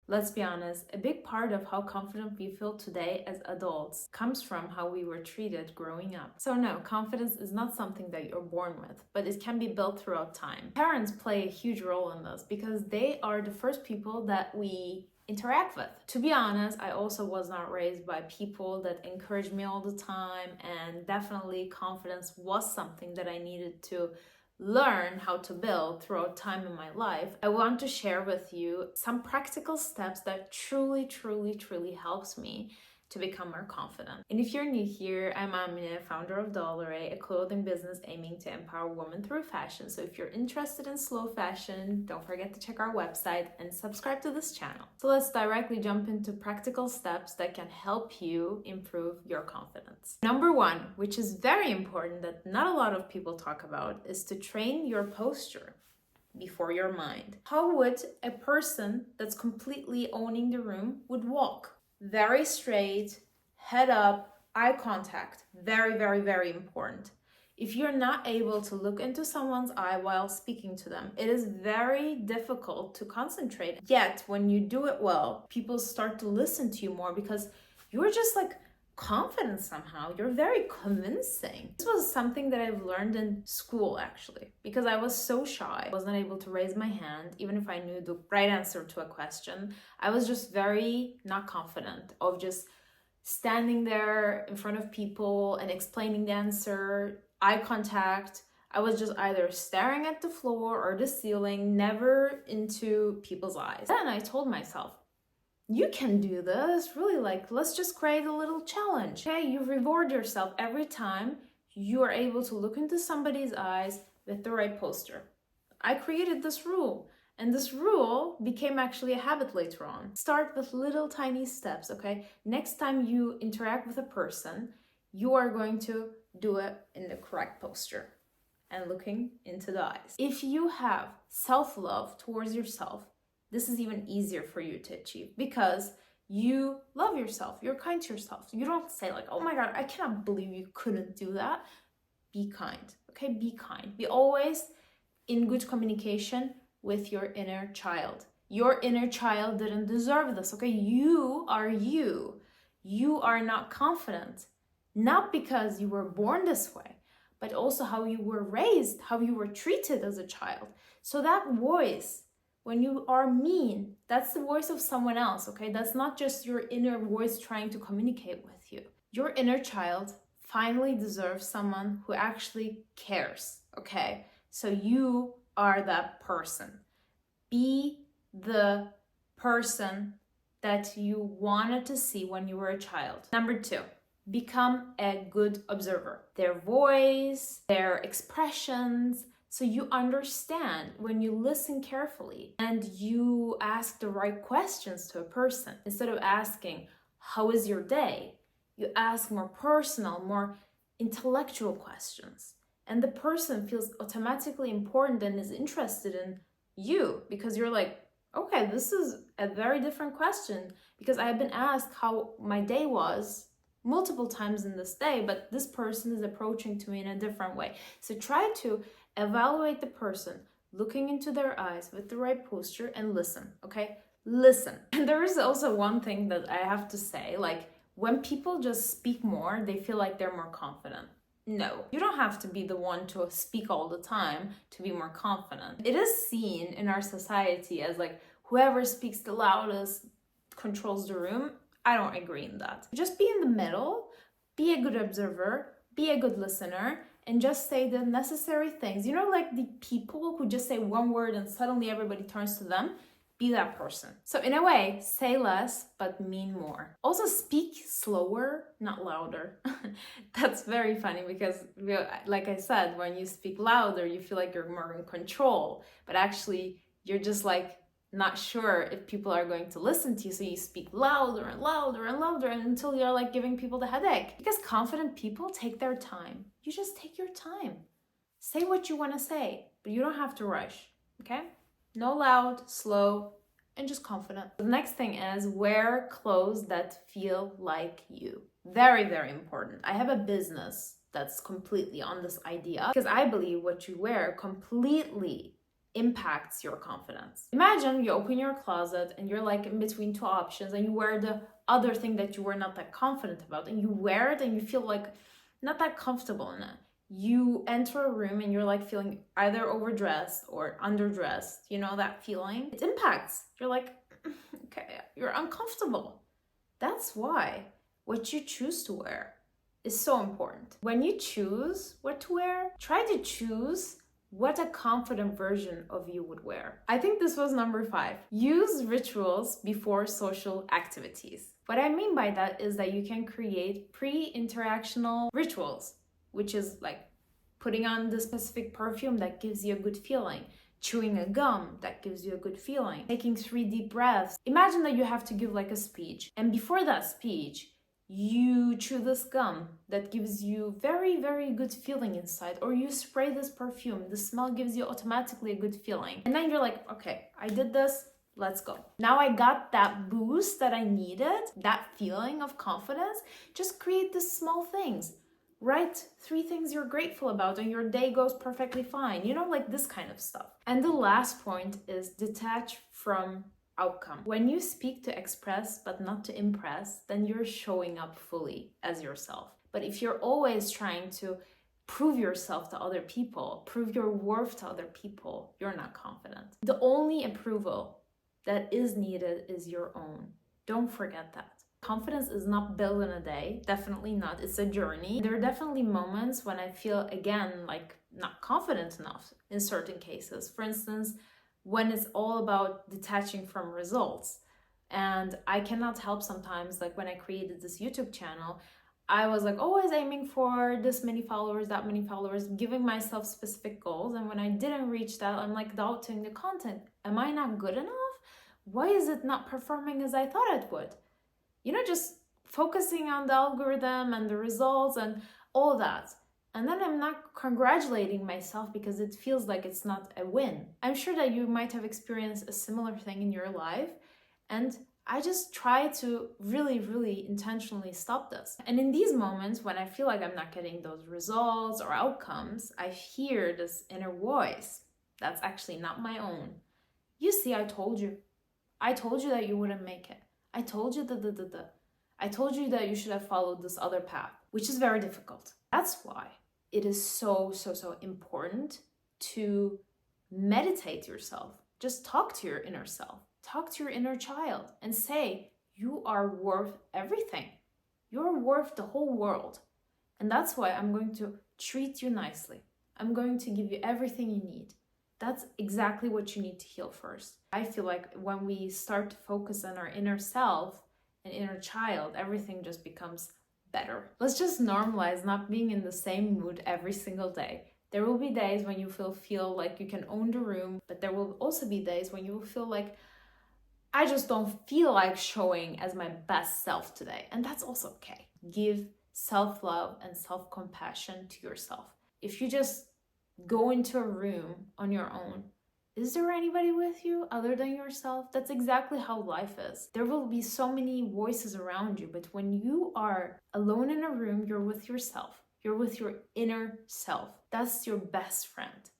Let's be honest, a big part of how confident we feel today as adults comes from how we were treated growing up. So no, confidence is not something that you're born with, but it can be built throughout time. Parents play a huge role in this because they are the first people that we interact with. To be honest, I also was not raised by people that encouraged me all the time, and definitely confidence was something that I needed to learn how to build throughout time in my life. I want to share with you some practical steps that truly helps me to become more confident. And if you're new here, I'm Amine, founder of Dollary, a clothing business aiming to empower women through fashion. So if you're interested in slow fashion, don't forget to check our website and subscribe to this channel. So let's directly jump into practical steps that can help you improve your confidence. Number one, which is very important that not a lot of people talk about, is to train your posture before your mind. How would a person that's completely owning the room would walk? Very straight, head up, eye contact. Very important. If you're not able to look into someone's eye while speaking to them, it is very difficult to concentrate. Yet, when you do it well, people start to listen to you more because you're just like confident somehow. You're very convincing. This was something that I've learned in school actually, because I was so shy. I wasn't able to raise my hand even if I knew the right answer to a question. I was just very not confident of just standing there in front of people and explaining the answer, eye contact. I was just either staring at the floor or the ceiling, never into people's eyes. Then I told myself, you can do this, really, like, let's just create a little challenge. Okay, you reward yourself every time you are able to look into somebody's eyes with the right posture. I created this rule, and this rule became actually a habit later on. Start with little tiny steps, okay? Next time you interact with a person, you are going to do it in the correct posture and looking into the eyes. If you have self-love towards yourself, this is even easier for you to achieve because you love yourself. You're kind to yourself. You don't say like, oh my God, I cannot believe you couldn't do that. Be kind, okay? Be kind. Be always in good communication with your inner child. Your inner child didn't deserve this, okay? You are you. You are not confident, not because you were born this way, but also how you were raised, how you were treated as a child. So that voice, when you are mean, that's the voice of someone else, okay? That's not just your inner voice trying to communicate with you. Your inner child finally deserves someone who actually cares, okay? So you are that person. Be the person that you wanted to see when you were a child. Number two, become a good observer. Their voice, their expressions, so you understand when you listen carefully and you ask the right questions to a person. Instead of asking, how is your day? You ask more personal, more intellectual questions. And the person feels automatically important and is interested in you because you're like, okay, this is a very different question because I have been asked how my day was multiple times in this day, but this person is approaching to me in a different way. So try to evaluate the person, looking into their eyes with the right posture and listen, okay? Listen. And there is also one thing that I have to say, like when people just speak more, they feel like they're more confident. No, you don't have to be the one to speak all the time to be more confident. It is seen in our society as like whoever speaks the loudest controls the room. I don't agree in that. Just be in the middle, be a good observer, be a good listener, and just say the necessary things. You know, like the people who just say one word and suddenly everybody turns to them. Be that person. So in a way, say less, but mean more. Also speak slower, not louder. That's very funny because, like I said, when you speak louder, you feel like you're more in control, but actually you're just like not sure if people are going to listen to you. So you speak louder and louder and louder until you're like giving people the headache. Because confident people take their time. You just take your time. Say what you want to say, but you don't have to rush, okay? No loud, slow, and just confident. The next thing is wear clothes that feel like you. Very important. I have a business that's completely on this idea because I believe what you wear completely impacts your confidence. Imagine you open your closet and you're like in between two options and you wear the other thing that you were not that confident about, and you wear it and you feel like not that comfortable in it. You enter a room and you're like feeling either overdressed or underdressed, you know that feeling? It impacts. You're like, okay, you're uncomfortable. That's why what you choose to wear is so important. When you choose what to wear, try to choose what a confident version of you would wear. I think this was number 5. Use rituals before social activities. What I mean by that is that you can create pre-interactional rituals, which is like putting on the specific perfume that gives you a good feeling, chewing a gum that gives you a good feeling, taking 3 deep breaths. Imagine that you have to give like a speech, and before that speech, you chew this gum that gives you very, very good feeling inside, or you spray this perfume, the smell gives you automatically a good feeling. And then you're like, okay, I did this, let's go. Now I got that boost that I needed, that feeling of confidence. Just create these small things. Write 3 things you're grateful about and your day goes perfectly fine. You know, like this kind of stuff. And the last point is detach from outcome. When you speak to express but not to impress, then you're showing up fully as yourself. But if you're always trying to prove yourself to other people, prove your worth to other people, you're not confident. The only approval that is needed is your own. Don't forget that. Confidence is not built in a day, definitely not. It's a journey. There are definitely moments when I feel, again, like not confident enough in certain cases. For instance, when it's all about detaching from results. And I cannot help sometimes, like when I created this YouTube channel, I was like always aiming for this many followers, that many followers, giving myself specific goals. And when I didn't reach that, I'm like doubting the content. Am I not good enough? Why is it not performing as I thought it would? You know, just focusing on the algorithm and the results and all that. And then I'm not congratulating myself because it feels like it's not a win. I'm sure that you might have experienced a similar thing in your life. And I just try to really, really intentionally stop this. And in these moments, when I feel like I'm not getting those results or outcomes, I hear this inner voice that's actually not my own. You see, I told you. I told you that you wouldn't make it. I told you I told you that you should have followed this other path, which is very difficult. That's why it is so important to meditate yourself. Just talk to your inner self. Talk to your inner child and say, you are worth everything. You're worth the whole world. And that's why I'm going to treat you nicely. I'm going to give you everything you need. That's exactly what you need to heal first. I feel like when we start to focus on our inner self and inner child, everything just becomes better. Let's just normalize not being in the same mood every single day. There will be days when you feel like you can own the room, but there will also be days when you will feel like, I just don't feel like showing as my best self today. And that's also okay. Give self-love and self-compassion to yourself. If you just go into a room on your own, is there anybody with you other than yourself? That's exactly how life is. There will be so many voices around you, but when you are alone in a room, you're with yourself. You're with your inner self. That's your best friend.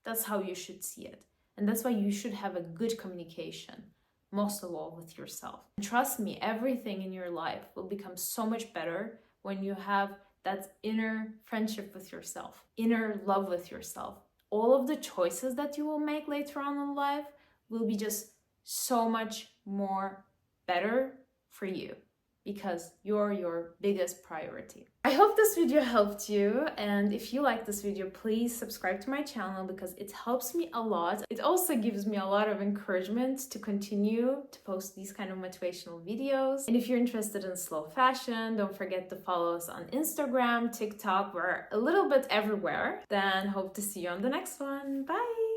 That's how you should see it. And that's why you should have a good communication, most of all with yourself. And trust me, everything in your life will become so much better when you have that inner friendship with yourself, inner love with yourself. All of the choices that you will make later on in life will be just so much more better for you because you're your biggest priority. I hope this video helped you, and if you like this video, please subscribe to my channel because it helps me a lot. It also gives me a lot of encouragement to continue to post these kind of motivational videos. And if you're interested in slow fashion, don't forget to follow us on Instagram, TikTok, we're a little bit everywhere. Then hope to see you on the next one. Bye!